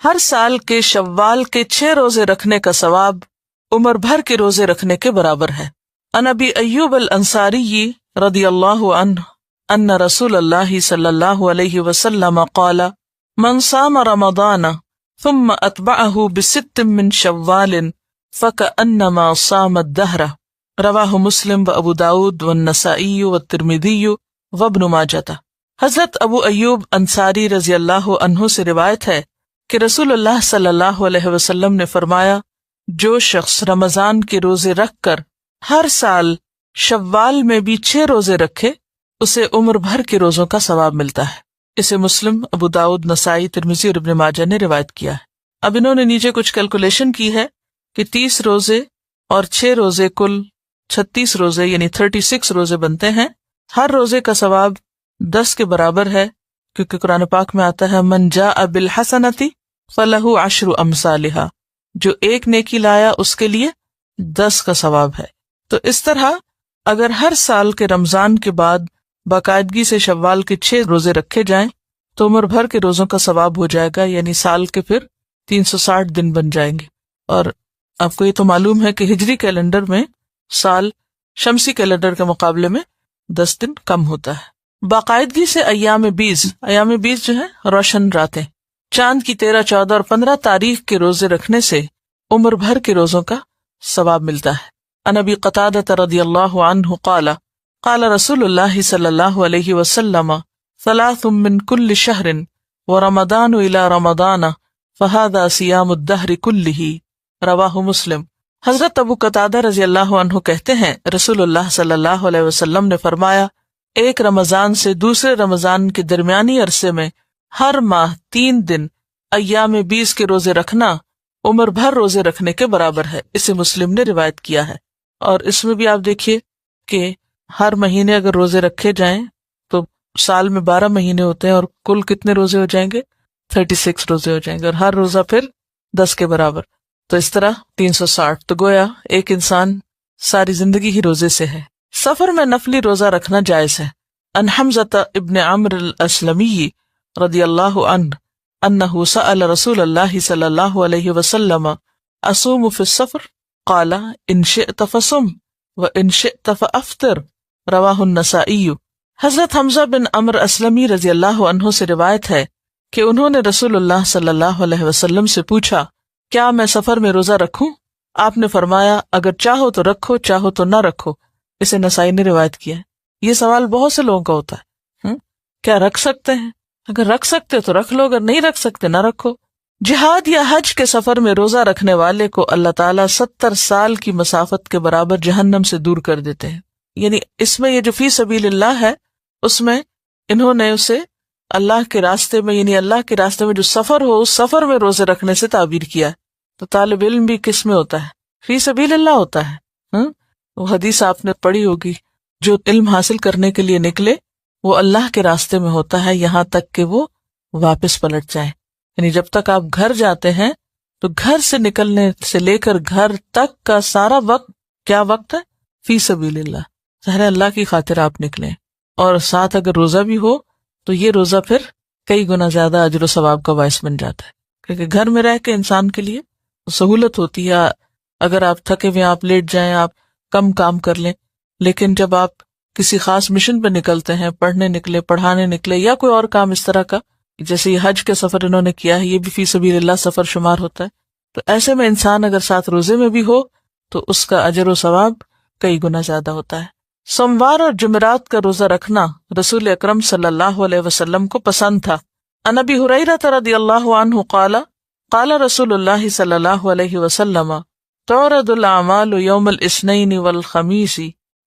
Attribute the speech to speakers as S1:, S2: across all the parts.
S1: ہر سال کے شوال کے 6 روزے رکھنے کا ثواب عمر بھر کے روزے رکھنے کے برابر ہے۔ عن ابی ایوب الانصاری رضی اللہ عنہ ان رسول اللہ صلی اللہ علیہ وسلم قال من صام رمضان ثم اتبعه بست من شوال فكأنما صام الدهر رواہ مسلم و ابو داود والنسائی والترمذی وابن ماجہ۔ حضرت ابو ایوب انصاری رضی اللہ عنہ سے روایت ہے کہ رسول اللہ صلی اللہ علیہ وسلم نے فرمایا، جو شخص رمضان کے روزے رکھ کر ہر سال شوال میں بھی 6 روزے رکھے اسے عمر بھر کے روزوں کا ثواب ملتا ہے۔ اسے مسلم، ابو داؤد، نسائی، ترمذی اور ابن ماجہ نے روایت کیا ہے۔ اب انہوں نے نیچے کچھ کیلکولیشن کی ہے کہ 30 روزے اور 6 روزے کل 36 روزے یعنی 36 روزے بنتے ہیں۔ ہر روزے کا ثواب 10 کے برابر ہے، کیونکہ قرآن پاک میں آتا ہے من جاء بالحسنۃ فلہ 10 امثالھا، جو ایک نیکی لایا اس کے لیے 10 کا ثواب ہے۔ تو اس طرح اگر ہر سال کے رمضان کے بعد باقاعدگی سے شوال کے 6 روزے رکھے جائیں تو عمر بھر کے روزوں کا ثواب ہو جائے گا، یعنی سال کے پھر 360 دن بن جائیں گے۔ اور آپ کو یہ تو معلوم ہے کہ ہجری کیلنڈر میں سال شمسی کیلنڈر کے مقابلے میں 10 دن کم ہوتا ہے۔ باقاعدگی سے ایام 20 جو ہے روشن راتیں، چاند کی 13، 14 اور 15 تاریخ کے روزے رکھنے سے عمر بھر کے روزوں کا ثواب ملتا ہے۔ عن ابی قتادہ رضی اللہ عنہ قال قال رسول اللہ صلی اللہ علیہ وسلم 3 من كل شهر ورمضان الى رمضان فهذا صيام الدهر كله رواہ مسلم۔ حضرت ابو قتادہ رضی اللہ عنہ کہتے ہیں رسول اللہ صلی اللہ علیہ وسلم نے فرمایا، ایک رمضان سے دوسرے رمضان کے درمیانی عرصے میں ہر ماہ 3 دن ایام 20 کے روزے رکھنا عمر بھر روزے رکھنے کے برابر ہے۔ اسے مسلم نے روایت کیا ہے۔ اور اس میں بھی آپ دیکھیے کہ ہر مہینے اگر روزے رکھے جائیں تو سال میں 12 مہینے ہوتے ہیں اور کل کتنے روزے ہو جائیں گے؟ 36 روزے ہو جائیں گے، اور ہر روزہ پھر 10 کے برابر، تو اس طرح 360۔ تو گویا ایک انسان ساری زندگی ہی روزے سے ہے۔ سفر میں نفلی روزہ رکھنا جائز ہے۔ ان حمزہ ابن عمرو الاسلمی رضی اللہ عنہ انہ سأل رسول اللہ صلی اللہ علیہ وسلم اصوم فی السفر قال ان شئت فصم وان شئت فافطر رواہ النسائی۔ حضرت حمزہ بن عمرو اسلمی رضی اللہ عنہ سے روایت ہے کہ انہوں نے رسول اللہ صلی اللہ علیہ وسلم سے پوچھا، کیا میں سفر میں روزہ رکھوں؟ آپ نے فرمایا، اگر چاہو تو رکھو، چاہو تو نہ رکھو۔ اسے نسائی نے روایت کیا ہے۔ یہ سوال بہت سے لوگوں کا ہوتا ہے، کیا رکھ سکتے ہیں؟ اگر رکھ سکتے تو رکھ لو، اگر نہیں رکھ سکتے نہ رکھو۔ جہاد یا حج کے سفر میں روزہ رکھنے والے کو اللہ تعالیٰ 70 سال کی مسافت کے برابر جہنم سے دور کر دیتے ہیں۔ یعنی اس میں یہ جو فی سبیل اللہ ہے، اس میں انہوں نے اسے اللہ کے راستے میں، یعنی اللہ کے راستے میں جو سفر ہو اس سفر میں روزے رکھنے سے تعبیر کیا ہے۔ تو طالب علم بھی کس میں ہوتا ہے؟ فی سبیل اللہ ہوتا ہے۔ وہ حدیث آپ نے پڑھی ہوگی، جو علم حاصل کرنے کے لیے نکلے وہ اللہ کے راستے میں ہوتا ہے یہاں تک کہ وہ واپس پلٹ جائے۔ یعنی جب تک آپ گھر جاتے ہیں تو گھر سے نکلنے سے لے کر گھر تک کا سارا وقت کیا وقت ہے؟ فی سبیل اللہ، ظاہر اللہ کی خاطر آپ نکلیں۔ اور ساتھ اگر روزہ بھی ہو تو یہ روزہ پھر کئی گنا زیادہ اجر و ثواب کا باعث بن جاتا ہے، کیونکہ گھر میں رہ کے انسان کے لیے سہولت ہوتی ہے۔ اگر آپ تھکے ہوئے آپ لیٹ جائیں، آپ کم کام کر لیں، لیکن جب آپ کسی خاص مشن پہ نکلتے ہیں، پڑھنے نکلے، پڑھانے نکلے، یا کوئی اور کام اس طرح کا، جیسے یہ حج کا سفر انہوں نے کیا ہے، یہ بھی فی سبیل اللہ سفر شمار ہوتا ہے۔ تو ایسے میں انسان اگر ساتھ روزے میں بھی ہو تو اس کا اجر و ثواب کئی گنا زیادہ ہوتا ہے۔ سوموار اور جمعرات کا روزہ رکھنا رسول اکرم صلی اللہ علیہ وسلم کو پسند تھا۔ عن ابی ہریرہ رضی اللہ عنہ قال قال رسول اللہ صلی اللہ علیہ وسلم تعرض الاعمال یوم الاثنین والخمیس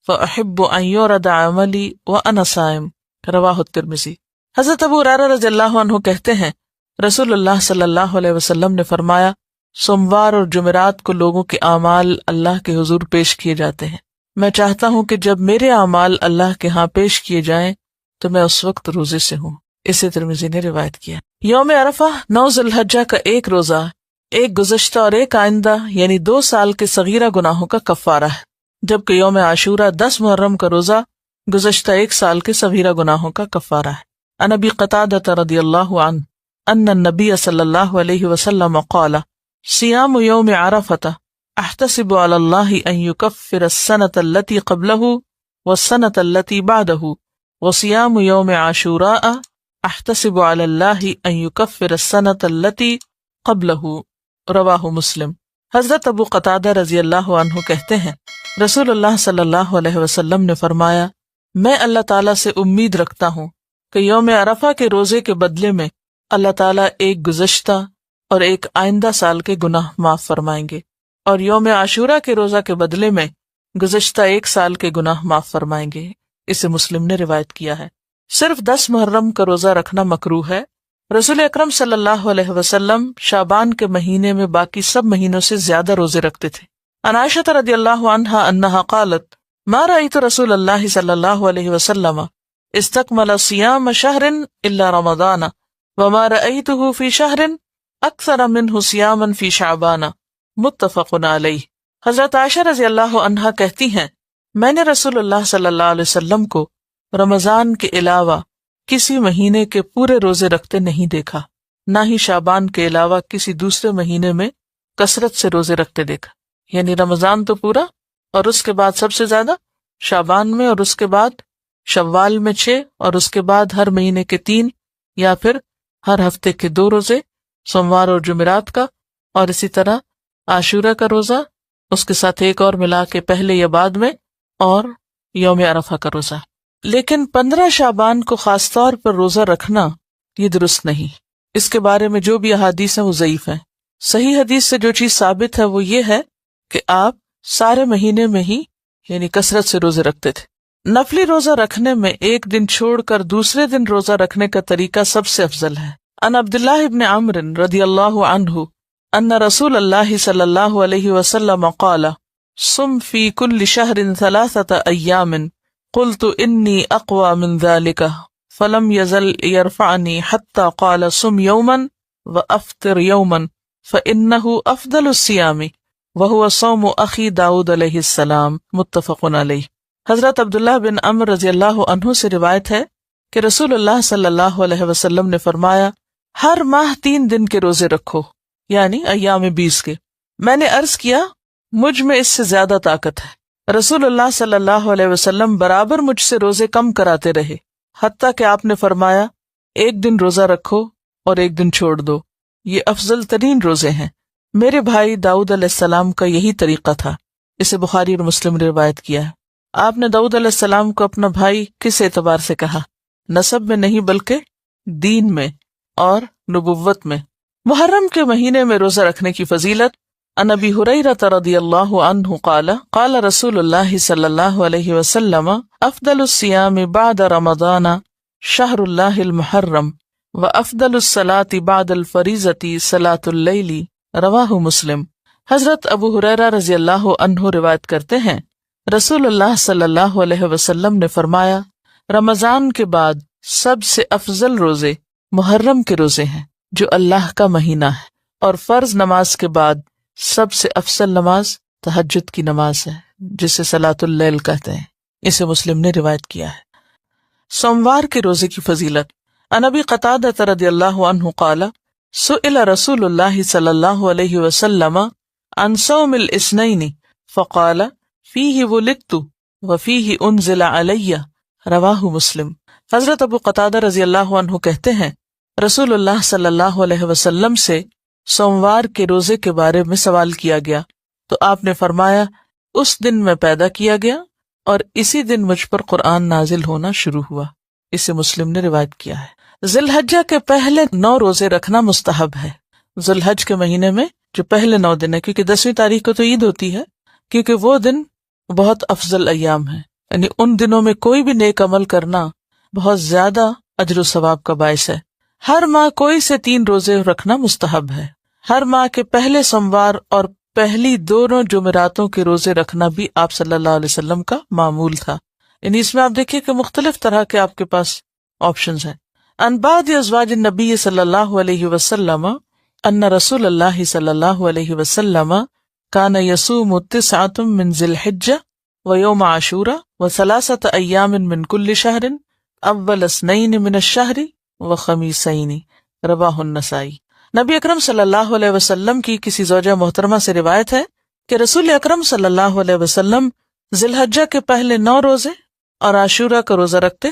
S1: فاحب ان یعرض عملی وانا صائم رواہ الترمذی۔ حضرت ابو ہریرہ رضی اللہ عنہ کہتے ہیں رسول اللہ صلی اللہ علیہ وسلم نے فرمایا، سوموار اور جمعرات کو لوگوں کے اعمال اللہ کے حضور پیش کیے جاتے ہیں، میں چاہتا ہوں کہ جب میرے اعمال اللہ کے ہاں پیش کیے جائیں تو میں اس وقت روزے سے ہوں۔ اسے ترمذی نے روایت کیا۔ یوم عرفہ 9 ذی الحجہ کا ایک روزہ، ایک گزشتہ اور ایک آئندہ یعنی 2 سال کے صغیرہ گناہوں کا کفارہ ہے، جبکہ یوم عاشورہ 10 محرم کا روزہ گزشتہ 1 سال کے صغیرہ گناہوں کا کفارہ ہے۔ عن ابی قتادہ رضی اللہ عنہ أن النبي صلى الله عليه وسلم قال صيام يوم عرفة أحتسب على الله أن يكفر السنة التي قبله والسنة التي بعده وصيام يوم عاشوراء أحتسب على الله أن يكفر السنة التي قبله رواہ مسلم۔ حضرت ابو قتادہ رضی اللہ عنہ کہتے ہیں رسول اللہ صلی اللہ علیہ وسلم نے فرمایا میں اللہ تعالیٰ سے امید رکھتا ہوں کہ یوم عرفہ کے روزے کے بدلے میں اللہ تعالیٰ ایک گزشتہ اور ایک آئندہ سال کے گناہ معاف فرمائیں گے، اور یوم عاشورہ کے روزہ کے بدلے میں گزشتہ ایک سال کے گناہ معاف فرمائیں گے۔ اسے مسلم نے روایت کیا ہے۔ صرف 10 محرم کا روزہ رکھنا مکروہ ہے۔ رسول اکرم صلی اللہ علیہ وسلم شعبان کے مہینے میں باقی سب مہینوں سے زیادہ روزے رکھتے تھے۔ عن عائشہ رضی اللہ عنہا انہا قالت ما رأیت رسول اللہ صلی اللہ علیہ وسلم استکمل صیام شہر الا رمضان وما رأیتہ فی شہر اکثر منہ صیاما فی شعبان متفق علیہ۔ حضرت عائشہ رضی اللہ عنہا کہتی ہیں میں نے رسول اللہ صلی اللہ علیہ وسلم کو رمضان کے علاوہ کسی مہینے کے پورے روزے رکھتے نہیں دیکھا، نہ ہی شعبان کے علاوہ کسی دوسرے مہینے میں کثرت سے روزے رکھتے دیکھا۔ یعنی رمضان تو پورا، اور اس کے بعد سب سے زیادہ شعبان میں، اور اس کے بعد شوال میں 6، اور اس کے بعد ہر مہینے کے 3 یا پھر ہر ہفتے کے 2 روزے، سوموار اور جمعرات کا، اور اسی طرح عاشورہ کا روزہ، اس کے ساتھ ایک اور ملا کے پہلے یا بعد میں، اور یوم عرفہ کا روزہ۔ لیکن 15 شعبان کو خاص طور پر روزہ رکھنا یہ درست نہیں۔ اس کے بارے میں جو بھی احادیث ہیں وہ ضعیف ہیں۔ صحیح حدیث سے جو چیز ثابت ہے وہ یہ ہے کہ آپ سارے مہینے میں ہی یعنی کثرت سے روزے رکھتے تھے۔ نفلی روزہ رکھنے میں ایک دن چھوڑ کر دوسرے دن روزہ رکھنے کا طریقہ سب سے افضل ہے۔ عن عبداللہ ابن عمرو رضی اللہ عنہ ان رسول اللہ صلی اللہ علیہ وسلم قال صم فی کل شہر 3 ایام قلت انی اقوى من ذلك فلم يزل يرفعني حتى قال صم يوما وافطر يوما فانه افضل الصيام وهو صوم اخی داؤد علیہ السلام متفق علیہ۔ حضرت عبداللہ بن عمرو رضی اللہ عنہ سے روایت ہے کہ رسول اللہ صلی اللہ علیہ وسلم نے فرمایا ہر ماہ 3 دن کے روزے رکھو، یعنی ایام 20 کے۔ میں نے عرض کیا مجھ میں اس سے زیادہ طاقت ہے۔ رسول اللہ صلی اللہ علیہ وسلم برابر مجھ سے روزے کم کراتے رہے، حتیٰ کہ آپ نے فرمایا ایک دن روزہ رکھو اور ایک دن چھوڑ دو، یہ افضل ترین روزے ہیں۔ میرے بھائی داؤد علیہ السلام کا یہی طریقہ تھا۔ اسے بخاری اور مسلم نے روایت کیا ہے۔ آپ نے داؤد علیہ السلام کو اپنا بھائی کس اعتبار سے کہا؟ نسب میں نہیں بلکہ دین میں اور نبوت میں۔ محرم کے مہینے میں روزہ رکھنے کی فضیلت۔ عن ابی ہریرہ رضی اللہ عنہ قال قال رسول اللہ صلی اللہ علیہ وسلم افضل الصیام بعد رمضان شہر اللہ المحرم وافضل الصلاة بعد الفریضۃ صلاة اللیل رواہ مسلم۔ حضرت ابو ہریرہ رضی اللہ عنہ روایت کرتے ہیں رسول اللہ صلی اللہ علیہ وسلم نے فرمایا رمضان کے بعد سب سے افضل روزے محرم کے روزے ہیں جو اللہ کا مہینہ ہے، اور فرض نماز کے بعد سب سے افضل نماز تہجد کی نماز ہے جسے صلاۃ اللیل کہتے ہیں۔ اسے مسلم نے روایت کیا ہے۔ سوموار کے روزے کی فضیلت۔ عن ابی قتادہ رضی اللہ عنہ قال سئل رسول اللہ صلی اللہ علیہ وسلم عن صوم الاثنین فقال فیہ ولدت وفیہ انزل علی رواہ مسلم۔ حضرت ابو قتادہ رضی اللہ عنہ کہتے ہیں رسول اللہ صلی اللہ علیہ وسلم سے سوموار کے روزے کے بارے میں سوال کیا گیا تو آپ نے فرمایا اس دن میں پیدا کیا گیا اور اسی دن مجھ پر قرآن نازل ہونا شروع ہوا۔ اسے مسلم نے روایت کیا ہے۔ ذی الحجہ کے پہلے 9 روزے رکھنا مستحب ہے۔ ذی الحج کے مہینے میں جو پہلے 9 دن ہے، کیونکہ 10ویں تاریخ کو تو عید ہوتی ہے، کیونکہ وہ دن بہت افضل ایام ہے، یعنی ان دنوں میں کوئی بھی نیک عمل کرنا بہت زیادہ اجر و ثواب کا باعث ہے۔ ہر ماہ کوئی سے 3 روزے رکھنا مستحب ہے۔ ہر ماہ کے پہلے سوموار اور پہلی دونوں جمعراتوں کے روزے رکھنا بھی آپ صلی اللہ علیہ وسلم کا معمول تھا۔ یعنی اس میں آپ دیکھیے کہ مختلف طرح کے آپ کے پاس آپشنز ہیں۔ عن بعض ازواج النبی صلی اللہ علیہ وسلم ان رسول اللہ صلی اللہ علیہ وسلم کان یصوم 9 من ذی الحجہ ویوم عاشورہ و3 ایام من کل شہر اول 2 من الشہر وخمیسین رواہ النسائی۔ نبی اکرم صلی اللہ علیہ وسلم کی کسی زوجہ محترمہ سے روایت ہے کہ رسول اکرم صلی اللہ علیہ وسلم ذی الحجہ کے پہلے 9 روزے اور عاشورہ کا روزہ رکھتے،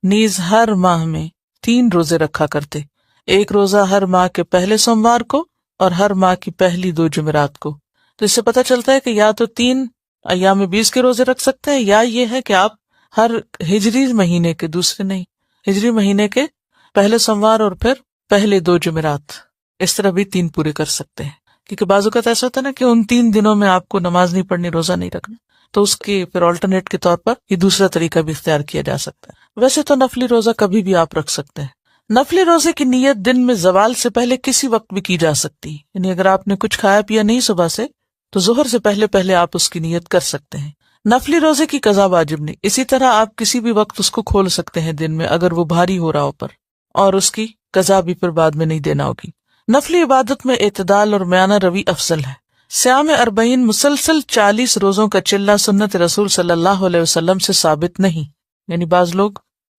S1: نیز ہر ماہ میں 3 روزے رکھا کرتے، ایک روزہ ہر ماہ کے پہلے سوموار کو اور ہر ماہ کی پہلی 2 جمعرات کو۔ تو اس سے پتہ چلتا ہے کہ یا تو 3 ایام 20 کے روزے رکھ سکتے ہیں، یا یہ ہے کہ آپ ہر ہجری مہینے کے دوسرے نہیں، ہجری مہینے کے پہلے سوموار اور پھر پہلے 2 جمعرات، اس طرح بھی 3 پورے کر سکتے ہیں۔ کیونکہ بعض اوقات ایسا ہوتا ہے نا کہ ان 3 دنوں میں آپ کو نماز نہیں پڑھنی، روزہ نہیں رکھنا، تو اس کے پھر آلٹرنیٹ کے طور پر یہ دوسرا طریقہ بھی اختیار کیا جا سکتا ہے۔ ویسے تو نفلی روزہ کبھی بھی آپ رکھ سکتے ہیں۔ نفلی روزے کی نیت دن میں زوال سے پہلے کسی وقت بھی کی جا سکتی ہے، یعنی اگر آپ نے کچھ کھایا پیا نہیں صبح سے تو ظہر سے پہلے آپ اس کی نیت کر سکتے ہیں۔ نفلی روزے کی قضا واجب نہیں، اسی طرح آپ کسی بھی وقت اس کو کھول سکتے ہیں دن میں اگر وہ بھاری ہو رہا ہو پر، اور اس کی قضا بھی پھر بعد میں نہیں دینا ہوگی۔ نفلی عبادت میں اعتدال اور میانہ روی افضل ہے۔ صیام 40 مسلسل 40 روزوں کا چلہ سنت رسول صلی اللہ علیہ وسلم سے ثابت نہیں، یعنی بعض لوگ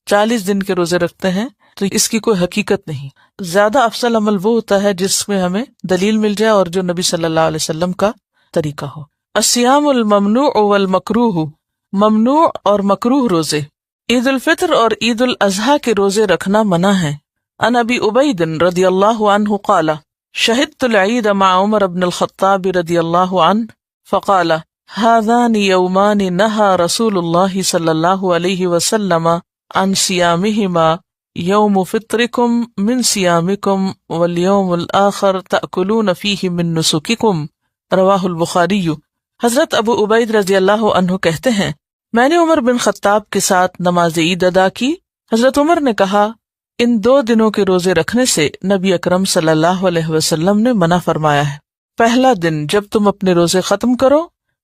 S1: 40 دن کے روزے رکھتے ہیں تو اس کی کوئی حقیقت نہیں۔ زیادہ افضل عمل وہ ہوتا ہے جس میں ہمیں دلیل مل جائے اور جو نبی صلی اللہ علیہ وسلم کا طریقہ ہو۔ الصیام الممنوع والمکروہ، ممنوع اور مکروہ روزے۔ عید الفطر اور عید الاضحیٰ کے روزے رکھنا منع ہے۔ عن ابی عبید رضی اللہ عنہ قال شہدت العید مع عمر بن الخطاب رضی اللہ عنہ فقال هذان یومان نہى رسول اللہ صلی اللہ علیہ وسلم عن صیامہما یوم فطرکم من صیامکم والیوم الآخر تأکلون فیہ من نسککم، رواہ البخاری۔ حضرت ابو عبید رضی اللہ عنہ کہتے ہیں میں نے عمر بن خطاب کے ساتھ نماز عید ادا کی۔ حضرت عمر نے کہا ان 2 دنوں کے روزے رکھنے سے نبی اکرم صلی اللہ علیہ وسلم نے منع فرمایا ہے۔ پہلا دن جب تم اپنے روزے ختم کرو،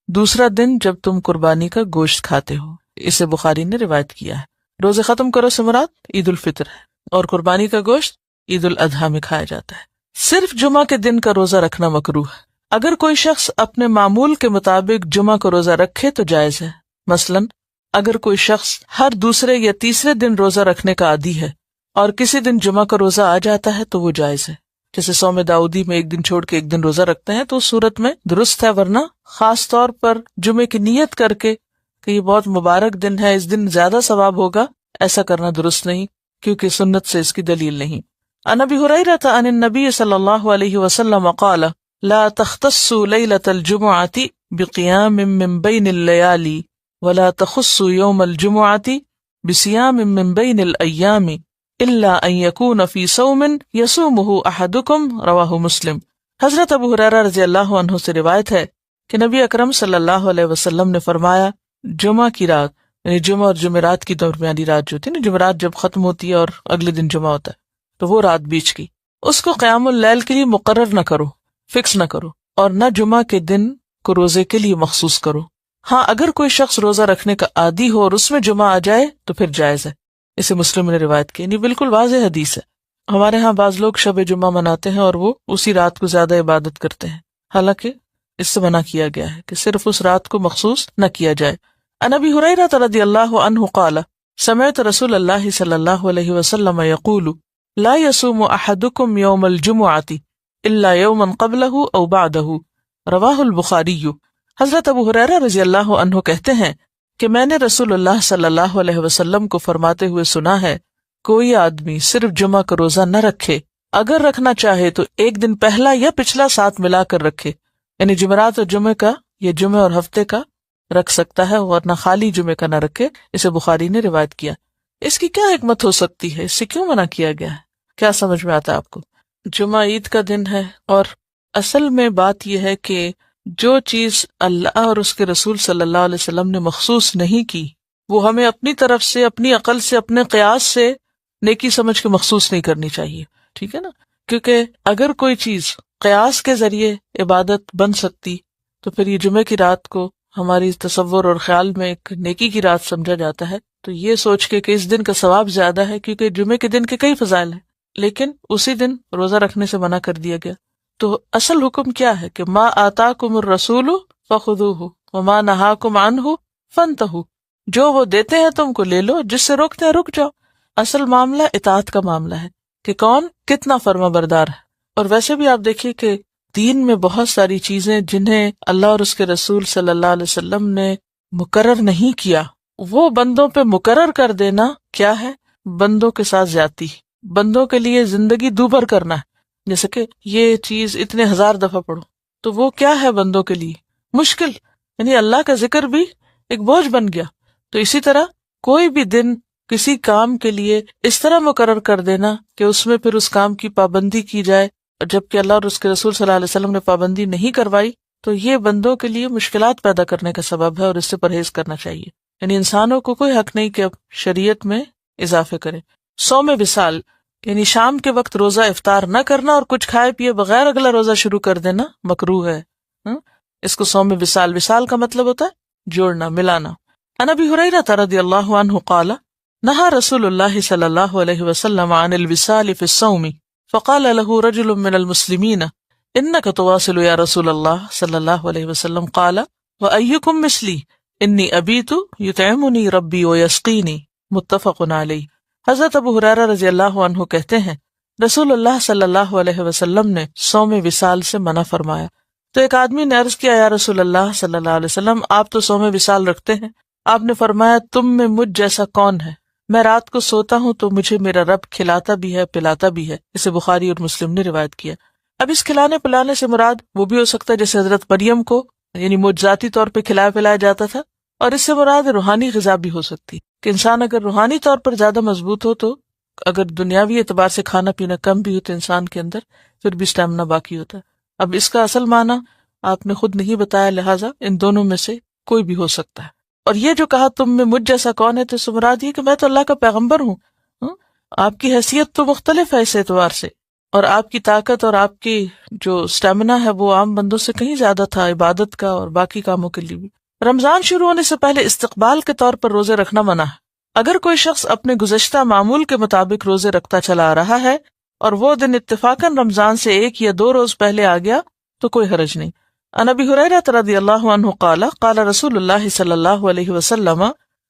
S1: دوسرا دن جب تم قربانی کا گوشت کھاتے ہو۔ اسے بخاری نے روایت کیا ہے۔ روزے ختم کرو سے مراد عید الفطر ہے، اور قربانی کا گوشت عید الاضحیٰ میں کھایا جاتا ہے۔ صرف جمعہ کے دن کا روزہ رکھنا مکروہ ہے۔ اگر کوئی شخص اپنے معمول کے مطابق جمعہ کو روزہ رکھے تو جائز ہے۔ مثلاً اگر کوئی شخص ہر دوسرے یا تیسرے دن روزہ رکھنے کا عادی ہے اور کسی دن جمعہ کا روزہ آ جاتا ہے تو وہ جائز ہے، جیسے صوم داؤدی میں ایک دن چھوڑ کے ایک دن روزہ رکھتے ہیں تو اس صورت میں درست ہے، ورنہ خاص طور پر جمعے کی نیت کر کے کہ یہ بہت مبارک دن ہے، اس دن زیادہ ثواب ہوگا، ایسا کرنا درست نہیں، کیونکہ سنت سے اس کی دلیل نہیں۔ عن ابی ہریرہ عن النبی صلی اللہ علیہ وسلم قال لا تختصوا لیلۃ الجمعۃ بقیام من بین اللیالی ولا تخصوا یوم الجمعۃ بصیام من بین الایام الا ان یکون فی صوم یصومہ احدکم، رواہ مسلم۔ حضرت ابو ہریرہ رضی اللہ عنہ سے روایت ہے کہ نبی اکرم صلی اللہ علیہ وسلم نے فرمایا جمعہ کی رات، یعنی جمعہ اور جمعرات کی درمیانی رات جو ہوتی ہے نا، جمعرات جب ختم ہوتی ہے اور اگلے دن جمعہ ہوتا ہے تو وہ رات بیچ کی، اس کو قیام اللیل کے لیے مقرر نہ کرو، فکس نہ کرو، اور نہ جمعہ کے دن کو روزے کے لیے مخصوص کرو۔ ہاں اگر کوئی شخص روزہ رکھنے کا عادی ہو اور اس میں جمعہ آ جائے تو پھر جائز ہے۔ اسے مسلم نے روایت کی، یعنی بالکل واضح حدیث ہے۔ ہمارے ہاں بعض لوگ شب جمعہ مناتے ہیں اور وہ اسی رات کو زیادہ عبادت کرتے ہیں، حالانکہ اس سے منع کیا گیا ہے کہ صرف اس رات کو مخصوص نہ کیا جائے۔ عن ابی ہریرہ رضی اللہ عنہ قال سمعت رسول اللہ صلی اللہ علیہ وسلم یقول لا یصوم احدکم یوم الجمعۃ الا یوما قبلہ او بعدہ، رواہ البخاری۔ حضرت ابو ہریرہ رضی اللہ عنہ کہتے ہیں کہ میں نے رسول اللہ صلی اللہ علیہ وسلم کو فرماتے ہوئے سنا ہے کوئی آدمی صرف جمعہ کا روزہ نہ رکھے، اگر رکھنا چاہے تو ایک دن پہلا یا پچھلا ساتھ ملا کر رکھے، یعنی جمعرات اور جمعے کا یا جمعے اور ہفتے کا رکھ سکتا ہے، ورنہ خالی جمعے کا نہ رکھے۔ اسے بخاری نے روایت کیا۔ اس کی کیا حکمت ہو سکتی ہے؟ اس سے کیوں منع کیا گیا ہے؟ کیا سمجھ میں آتا ہے آپ کو؟ جمعہ عید کا دن ہے، اور اصل میں بات یہ ہے کہ جو چیز اللہ اور اس کے رسول صلی اللہ علیہ وسلم نے مخصوص نہیں کی وہ ہمیں اپنی طرف سے، اپنی عقل سے، اپنے قیاس سے نیکی سمجھ کے مخصوص نہیں کرنی چاہیے، ٹھیک ہے نا؟ کیونکہ اگر کوئی چیز قیاس کے ذریعے عبادت بن سکتی تو پھر یہ جمعے کی رات کو ہماری تصور اور خیال میں ایک نیکی کی رات سمجھا جاتا ہے، تو یہ سوچ کے کہ اس دن کا ثواب زیادہ ہے کیونکہ جمعے کے دن کے کئی فضائل ہیں، لیکن اسی دن روزہ رکھنے سے منع کر دیا گیا۔ تو اصل حکم کیا ہے کہ ما آتاکم الرسول فخذوہ وما نہاکم عنہ فانتہوا، جو وہ دیتے ہیں تم کو لے لو، جس سے روکتے ہیں رک جاؤ۔ اصل معاملہ اطاعت کا معاملہ ہے، کہ کون کتنا فرما بردار ہے۔ اور ویسے بھی آپ دیکھیے کہ دین میں بہت ساری چیزیں جنہیں اللہ اور اس کے رسول صلی اللہ علیہ وسلم نے مقرر نہیں کیا، وہ بندوں پہ مقرر کر دینا کیا ہے؟ بندوں کے ساتھ زیادتی، بندوں کے لیے زندگی دوبھر کرنا ہے۔ جیسے کہ یہ چیز اتنے 1000 دفعہ پڑھو، تو وہ کیا ہے بندوں کے لیے؟ مشکل، یعنی اللہ کا ذکر بھی ایک بوجھ بن گیا۔ تو اسی طرح کوئی بھی دن کسی کام کے لیے اس طرح مقرر کر دینا کہ اس میں پھر اس کام کی پابندی کی جائے، جبکہ اللہ اور اس کے رسول صلی اللہ علیہ وسلم نے پابندی نہیں کروائی، تو یہ بندوں کے لیے مشکلات پیدا کرنے کا سبب ہے، اور اس سے پرہیز کرنا چاہیے۔ یعنی انسانوں کو کوئی حق نہیں کہ اب شریعت میں اضافے کریں۔ صوم وصال یعنی شام کے وقت روزہ افطار نہ کرنا اور کچھ کھائے پیے بغیر اگلا روزہ شروع کر دینا مکروہ ہے۔ اس کو صوم وصال، وصال کا مطلب ہوتا ہے جوڑنا، ملانا۔ عن ابی ہریرہ رضی اللہ عنہ قال نہى رسول اللہ صلی اللہ علیہ وسلم عن الوصال في الصوم فقال له رجل من المسلمین انك تواصل یا رسول اللہ صلی اللہ علیہ وسلم قال وأيكم مثلی انی ابیت یطعمنی ربی ویسقینی متفق علیہ۔ حضرت ابو ہریرہ رضی اللہ عنہ کہتے ہیں رسول اللہ صلی اللہ علیہ وسلم نے صوم وصال سے منع فرمایا۔ تو ایک آدمی نے عرض کیا، یا رسول اللہ صلی اللہ علیہ وسلم، آپ تو صوم وصال رکھتے ہیں۔ آپ نے فرمایا، تم میں مجھ جیسا کون ہے؟ میں رات کو سوتا ہوں تو مجھے میرا رب کھلاتا بھی ہے پلاتا بھی ہے۔ اسے بخاری اور مسلم نے روایت کیا۔ اب اس کھلانے پلانے سے مراد وہ بھی ہو سکتا ہے جیسے حضرت مریم کو یعنی معجزاتی طور پہ کھلایا پلایا جاتا تھا، اور اس سے مراد روحانی غذا بھی ہو سکتی کہ انسان اگر روحانی طور پر زیادہ مضبوط ہو تو اگر دنیاوی اعتبار سے کھانا پینا کم بھی ہو تو انسان کے اندر پھر بھی اسٹیمنا باقی ہوتا ہے۔ اب اس کا اصل معنی آپ نے خود نہیں بتایا، لہٰذا ان دونوں میں سے کوئی بھی ہو سکتا ہے۔ اور یہ جو کہا تم میں مجھ جیسا کون ہے، تو اس سے مراد یہ کہ میں تو اللہ کا پیغمبر ہوں۔ آپ کی حیثیت تو مختلف ہے اس اعتبار سے، اور آپ کی طاقت اور آپ کی جو اسٹیمنا ہے وہ عام بندوں سے کہیں زیادہ تھا، عبادت کا اور باقی کاموں کے لیے بھی۔ رمضان شروع ہونے سے پہلے استقبال کے طور پر روزے رکھنا منع ہے۔ اگر کوئی شخص اپنے گزشتہ معمول کے مطابق روزے رکھتا چلا آ رہا ہے اور وہ دن اتفاقاً رمضان سے 1 یا 2 روز پہلے آ گیا تو کوئی حرج نہیں۔ عن ابی ہریرہ رضی اللہ عنہ قال قال رسول اللہ صلی اللہ علیہ وسلم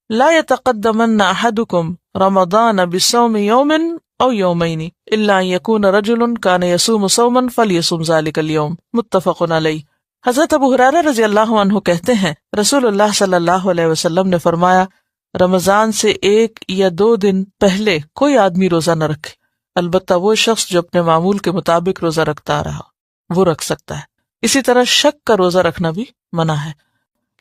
S1: لا يتقدمن احدكم رمضان بصوم يوم او يومين الا ان يكون رجل كان يصوم صوما فليصم ذلك اليوم متفق علیہ۔ حضرت ابو ہریرہ رضی اللہ عنہ کہتے ہیں رسول اللہ صلی اللہ علیہ وسلم نے فرمایا، رمضان سے 1 یا 2 دن پہلے کوئی آدمی روزہ نہ رکھے، البتہ وہ شخص جو اپنے معمول کے مطابق روزہ رکھتا آ رہا وہ رکھ سکتا ہے۔ اسی طرح شک کا روزہ رکھنا بھی منع ہے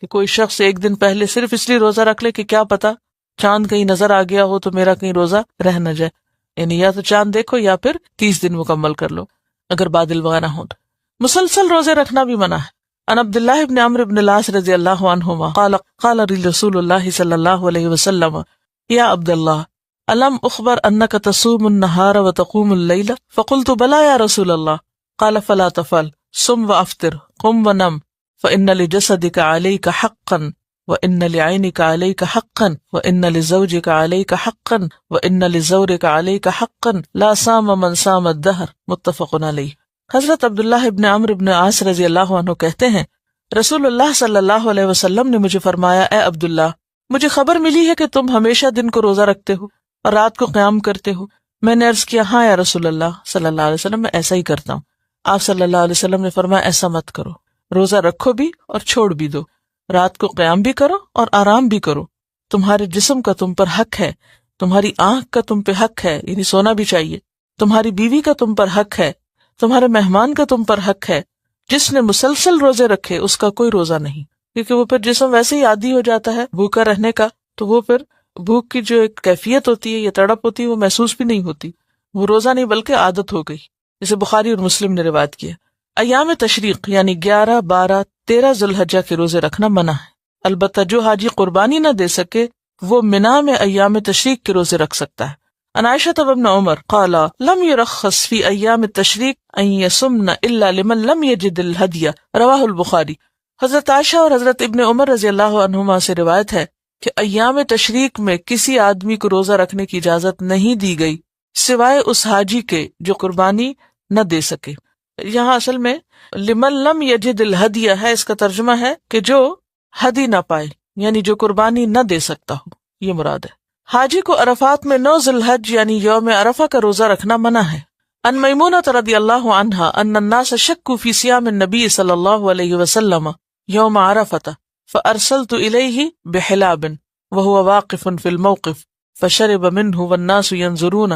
S1: کہ کوئی شخص 1 دن پہلے صرف اس لیے روزہ رکھ لے کہ کیا پتا چاند کہیں نظر آ گیا ہو تو میرا کہیں روزہ رہ نہ جائے، یعنی یا تو چاند دیکھو یا پھر 30 دن مکمل کر لو اگر بادل وغیرہ ہوں۔ مسلسل روزے رکھنا بھی منع ہے۔ عن عبداللہ بن عمرو بن العاص رضی اللہ عنہما قال قال رسول اللہ صلی اللہ علیہ وسلم یا عبداللہ الم اخبر انک تصوم النہار وتقوم اللیل فقلت بلا یا رسول اللہ قال فلا تفعل صم وافطر قم ونم فإن لجسدك عليك حقا وإن لعينك عليك حقا وإن لزوجك عليك حقا وإن لزورك عليك حقا لا صام من صام الدهر متفق علیہ۔ حضرت عبداللہ ابن عمرو ابن عاص رضی اللہ عنہ کہتے ہیں رسول اللہ صلی اللہ علیہ وسلم نے مجھے فرمایا، اے عبداللہ، مجھے خبر ملی ہے کہ تم ہمیشہ دن کو روزہ رکھتے ہو اور رات کو قیام کرتے ہو۔ میں نے عرض کیا، ہاں یا رسول اللہ صلی اللہ علیہ وسلم، میں ایسا ہی کرتا ہوں۔ آپ صلی اللہ علیہ وسلم نے فرمایا، ایسا مت کرو، روزہ رکھو بھی اور چھوڑ بھی دو، رات کو قیام بھی کرو اور آرام بھی کرو۔ تمہارے جسم کا تم پر حق ہے، تمہاری آنکھ کا تم پہ حق ہے، یعنی سونا بھی چاہیے، تمہاری بیوی کا تم پر حق ہے، تمہارے مہمان کا تم پر حق ہے۔ جس نے مسلسل روزے رکھے اس کا کوئی روزہ نہیں، کیونکہ وہ پھر جسم ویسے ہی عادی ہو جاتا ہے بھوکا رہنے کا، تو وہ پھر بھوک کی جو ایک کیفیت ہوتی ہے یا تڑپ ہوتی ہے وہ محسوس بھی نہیں ہوتی، وہ روزہ نہیں بلکہ عادت ہو گئی، جسے بخاری اور مسلم نے روایت کیا۔ ایام تشریق یعنی 11، 12، 13 ذوالحجہ کے روزے رکھنا منع ہے، البتہ جو حاجی قربانی نہ دے سکے وہ منا میں ایام تشریق کے روزے رکھ سکتا ہے۔ عن عائشہ وابن عمر قال لم يرخص في ایام التشریق ان يصمن الا لمن لم يجد الهدی رواہ البخاری۔ حضرت عائشہ اور حضرت ابن عمر رضی اللہ عنہما سے روایت ہے کہ ایام تشریق میں کسی آدمی کو روزہ رکھنے کی اجازت نہیں دی گئی سوائے اس حاجی کے جو قربانی نہ دے سکے۔ یہاں اصل میں لمن لم یجد الہدی ہے، اس کا ترجمہ ہے کہ جو ہدی نہ پائے، یعنی جو قربانی نہ دے سکتا ہو، یہ مراد ہے۔ حاجی کو عرفات میں 9 ذی الحج یعنی یوم عرفہ کا روزہ رکھنا منع ہے۔ ان میمونۃ رضی اللہ عنہا ان الناس شکوا فی صیام النبی صلی اللہ علیہ وسلم یوم عرفۃ فارسلت الیہ بحلاب وهو واقف فی الموقف فشرب منہ والناس ینظرون،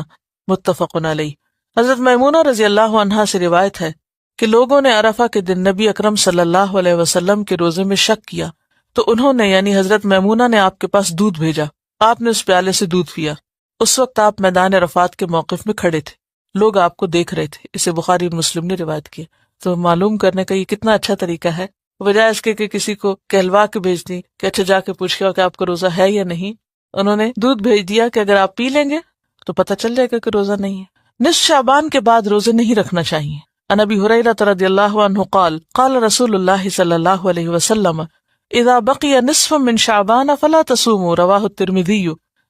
S1: متفق علیہ۔ حضرت میمونہ رضی اللہ عنہا سے روایت ہے کہ لوگوں نے عرفہ کے دن نبی اکرم صلی اللہ علیہ وسلم کے روزے میں شک کیا تو انہوں نے یعنی حضرت میمونہ نے آپ کے پاس دودھ بھیجا، آپ نے اس پیالے سے دودھ پیا۔ اس وقت آپ میدان عرفات کے موقف میں کھڑے تھے، لوگ آپ کو دیکھ رہے تھے۔ اسے بخاری اور مسلم نے روایت کیا۔ تو معلوم کرنے کا یہ کتنا اچھا طریقہ ہے، بجائے اس کے کہ کسی کو کہلوا کے بھیج دی کہ اچھا جا کے پوچھ کے کہ آپ کا روزہ ہے یا نہیں، انہوں نے دودھ بھیج دیا کہ اگر آپ پی لیں گے تو پتہ چل جائے گا کہ روزہ نہیں ہے۔ نصف شعبان کے بعد روزے نہیں رکھنا چاہیے۔ عن ابی ہریرہ رضی اللہ عنہ قال قال رسول اللہ صلی اللہ علیہ وسلم اذا بقی نصف من شعبان فلا تصوموا، رواہ الترمذی۔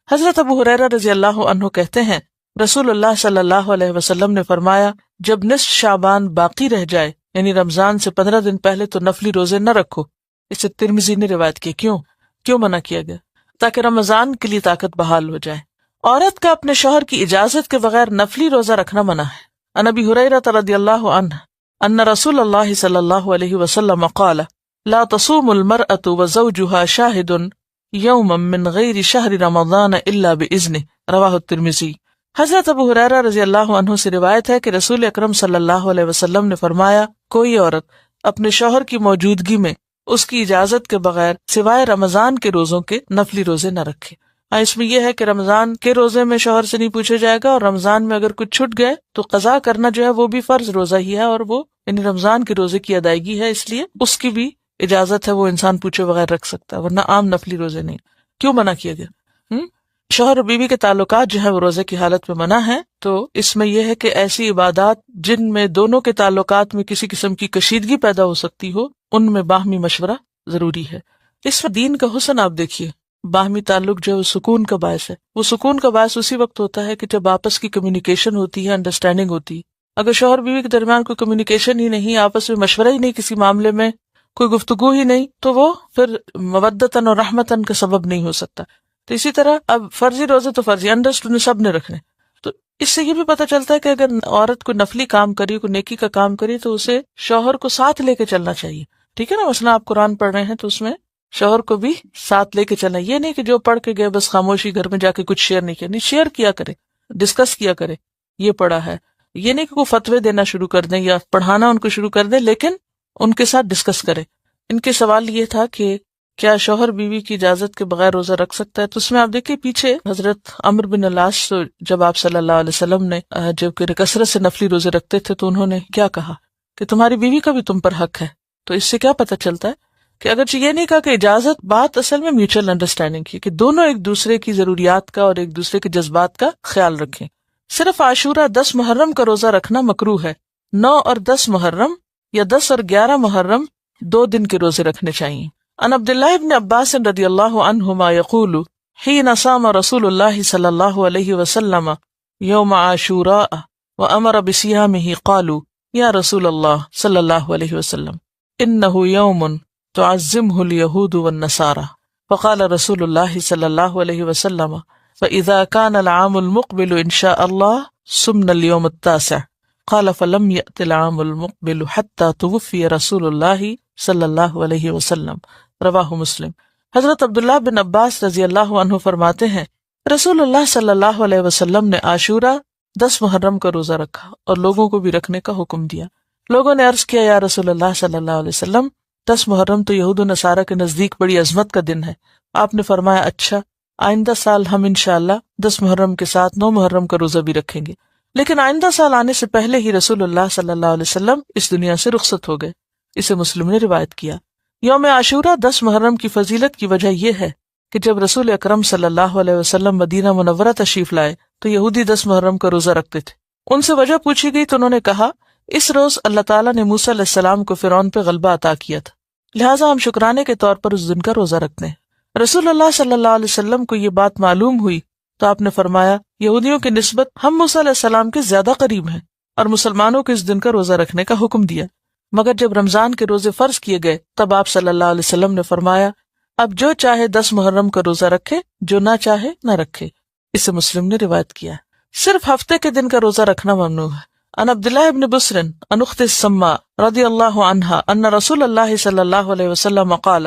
S1: حضرت ابو ہریرہ رضی اللہ عنہ کہتے ہیں رسول اللہ صلی اللہ علیہ وسلم نے فرمایا جب نصف شعبان باقی رہ جائے یعنی رمضان سے 15 دن پہلے تو نفلی روزے نہ رکھو۔ اسے ترمذی نے روایت کی۔ کیوں منع کیا گیا؟ تاکہ رمضان کے لیے طاقت بحال ہو جائے۔ عورت کا اپنے شوہر کی اجازت کے بغیر نفلی روزہ رکھنا منع ہے۔ عن ابی ہریرہ رضی اللہ عنہ ان رسول اللہ صلی اللہ علیہ وسلم قال لا تصوم المرأة وزوجها شاهد یوما من غیر شہر رمضان الا باذنہ، رواہ الترمذی۔ حضرت ابو ہریرہ رضی اللہ عنہ سے روایت ہے کہ رسول اکرم صلی اللہ علیہ وسلم نے فرمایا کوئی عورت اپنے شوہر کی موجودگی میں اس کی اجازت کے بغیر سوائے رمضان کے روزوں کے نفلی روزے نہ رکھے۔ اس میں یہ ہے کہ رمضان کے روزے میں شوہر سے نہیں پوچھا جائے گا، اور رمضان میں اگر کچھ چھٹ گئے تو قضا کرنا جو ہے وہ بھی فرض روزہ ہی ہے، اور وہ یعنی رمضان کے روزے کی ادائیگی ہے، اس لیے اس کی بھی اجازت ہے، وہ انسان پوچھے بغیر رکھ سکتا ہے، ورنہ عام نفلی روزے نہیں۔ کیوں منع کیا گیا؟ شوہر اور بیوی کے تعلقات جو ہے وہ روزے کی حالت میں منع ہے، تو اس میں یہ ہے کہ ایسی عبادات جن میں دونوں کے تعلقات میں کسی قسم کی کشیدگی پیدا ہو سکتی ہو ان میں باہمی مشورہ ضروری ہے۔ اس میں دین کا حسن آپ دیکھیے، باہمی تعلق جو ہے وہ سکون کا باعث ہے۔ وہ سکون کا باعث اسی وقت ہوتا ہے کہ جب آپس کی کمیونیکیشن ہوتی ہے، انڈرسٹینڈنگ ہوتی ہے۔ اگر شوہر بیوی کے درمیان کوئی کمیونیکیشن ہی نہیں، آپس میں مشورہ ہی نہیں، کسی معاملے میں کوئی گفتگو ہی نہیں، تو وہ پھر مودتاً اور رحمتاً کا سبب نہیں ہو سکتا۔ تو اسی طرح اب فرضی روزے تو فرضی انڈرسٹینڈ سب نے رکھنے، تو اس سے یہ بھی پتہ چلتا ہے کہ اگر عورت کوئی نفلی کام کری، کوئی نیکی کا کام کری، تو اسے شوہر کو ساتھ لے کے چلنا چاہیے۔ ٹھیک ہے نا، مثلا آپ قرآن پڑھ رہے ہیں تو اس میں شوہر کو بھی ساتھ لے کے چلنا، یہ نہیں کہ جو پڑھ کے گئے بس خاموشی گھر میں جا کے کچھ شیئر نہیں کیا، نہیں، شیئر کیا کرے، ڈسکس کیا کرے، یہ پڑھا ہے، یہ نہیں کہ وہ فتوے دینا شروع کر دیں یا پڑھانا ان کو شروع کر دیں، لیکن ان کے ساتھ ڈسکس کرے۔ ان کے سوال یہ تھا کہ کیا شوہر بیوی کی اجازت کے بغیر روزہ رکھ سکتا ہے؟ تو اس میں آپ دیکھیں پیچھے حضرت عمرو بن العاص جب آپ صلی اللہ علیہ وسلم نے جب کہ کثرت سے نفلی روزے رکھتے تھے تو انہوں نے کیا کہا کہ تمہاری بیوی کا بھی تم پر حق ہے۔ تو اس سے کیا پتہ چلتا ہے کہ اگرچہ یہ نہیں کہا کہ اجازت، بات اصل میں میوچل انڈرسٹینڈنگ کی، کہ دونوں ایک دوسرے کی ضروریات کا اور ایک دوسرے کے جذبات کا خیال رکھیں۔ صرف عاشورہ 10 محرم کا روزہ رکھنا مکروہ ہے۔ 9 اور 10 محرم یا 10 اور 11 محرم 2 دن کے روزے رکھنے چاہیے۔ عن عبداللہ بن عباس رضی اللہ عنہما یقول حین صام رسول اللہ صلی اللہ علیہ وسلم یوم عاشوراء وامر بصیامہ قالوا یا رسول اللہ صلی اللہ علیہ وسلم انہ یوم تعظمہ الیہود والنصارى فقال رسول اللہ صلی اللہ علیہ وسلم فإذا كان العام المقبل إن شاء الله صمنا اليوم التاسع قال فلم يأت العام المقبل حتى توفي رسول اللہ صلی اللہ علیہ وسلم، رواہ مسلم۔ حضرت عبداللہ بن عباس رضی اللہ عنہ فرماتے ہیں رسول اللہ صلی اللہ علیہ وسلم نے عاشورہ 10 محرم کا روزہ رکھا اور لوگوں کو بھی رکھنے کا حکم دیا۔ لوگوں نے عرض کیا یا رسول اللہ صلی اللہ علیہ وسلم 10 محرم تو یہود و نصارہ کے نزدیک بڑی عظمت کا دن ہے۔ آپ نے فرمایا اچھا، آئندہ سال ہم انشاءاللہ 10 محرم کے ساتھ 9 محرم کا روزہ بھی رکھیں گے۔ لیکن آئندہ سال آنے سے پہلے ہی رسول اللہ صلی اللہ علیہ وسلم اس دنیا سے رخصت ہو گئے۔ اسے مسلم نے روایت کیا۔ یوم عاشورہ 10 محرم کی فضیلت کی وجہ یہ ہے کہ جب رسول اکرم صلی اللہ علیہ وسلم مدینہ منورہ تشریف لائے تو یہودی 10 محرم کا روزہ رکھتے تھے۔ ان سے وجہ پوچھی گئی تو انہوں نے کہا اس روز اللہ تعالیٰ نے موسیٰ علیہ السلام کو فرعون پہ غلبہ عطا کیا تھا، لہٰذا ہم شکرانے کے طور پر اس دن کا روزہ رکھتے ہیں۔ رسول اللہ صلی اللہ علیہ وسلم کو یہ بات معلوم ہوئی تو آپ نے فرمایا یہودیوں کی نسبت ہم موسیٰ علیہ السلام کے زیادہ قریب ہیں، اور مسلمانوں کو اس دن کا روزہ رکھنے کا حکم دیا۔ مگر جب رمضان کے روزے فرض کیے گئے تب آپ صلی اللہ علیہ وسلم نے فرمایا اب جو چاہے 10 محرم کا روزہ رکھے، جو نہ چاہے نہ رکھے۔ اسے مسلم نے روایت کیا ہے۔ صرف ہفتے کے دن کا روزہ رکھنا ممنوع ہے۔ عن عبداللہ ابن بسر عن اخت السماء رضی اللہ عنہا ان رسول اللہ صلی اللہ علیہ وسلم قال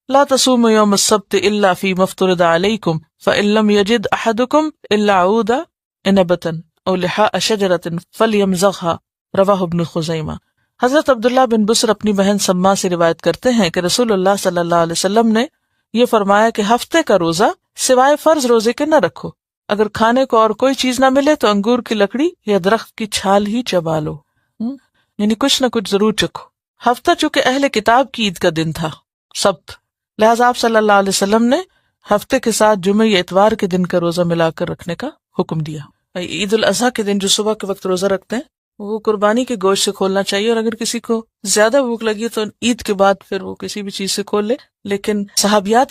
S1: لا تصوموا يوم السبت الا فيما افترض عليكم فان لم يجد احدكم الا عود عنبة او لحاء شجرة فليمزغها رواہ ابن خزیمہ۔ حضرت عبداللہ بن بسر اپنی بہن سما سے روایت کرتے ہیں کہ رسول اللہ صلی اللہ علیہ وسلم نے یہ فرمایا کہ ہفتے کا روزہ سوائے فرض روزے کے نہ رکھو، اگر کھانے کو اور کوئی چیز نہ ملے تو انگور کی لکڑی یا درخت کی چھال ہی چبا لو، یعنی کچھ نہ کچھ ضرور چکھو۔ ہفتہ چونکہ اہل کتاب کی عید کا دن تھا، سبت، لہذا آپ صلی اللہ علیہ وسلم نے ہفتے کے ساتھ جمعہ یا اتوار کے دن کا روزہ ملا کر رکھنے کا حکم دیا۔ عید الاضحیٰ کے دن جو صبح کے وقت روزہ رکھتے ہیں وہ قربانی کے گوشت سے کھولنا چاہیے، اور اگر کسی کو زیادہ بھوک لگی تو عید کے بعد پھر وہ کسی بھی چیز سے کھول لے، لیکن صحابیات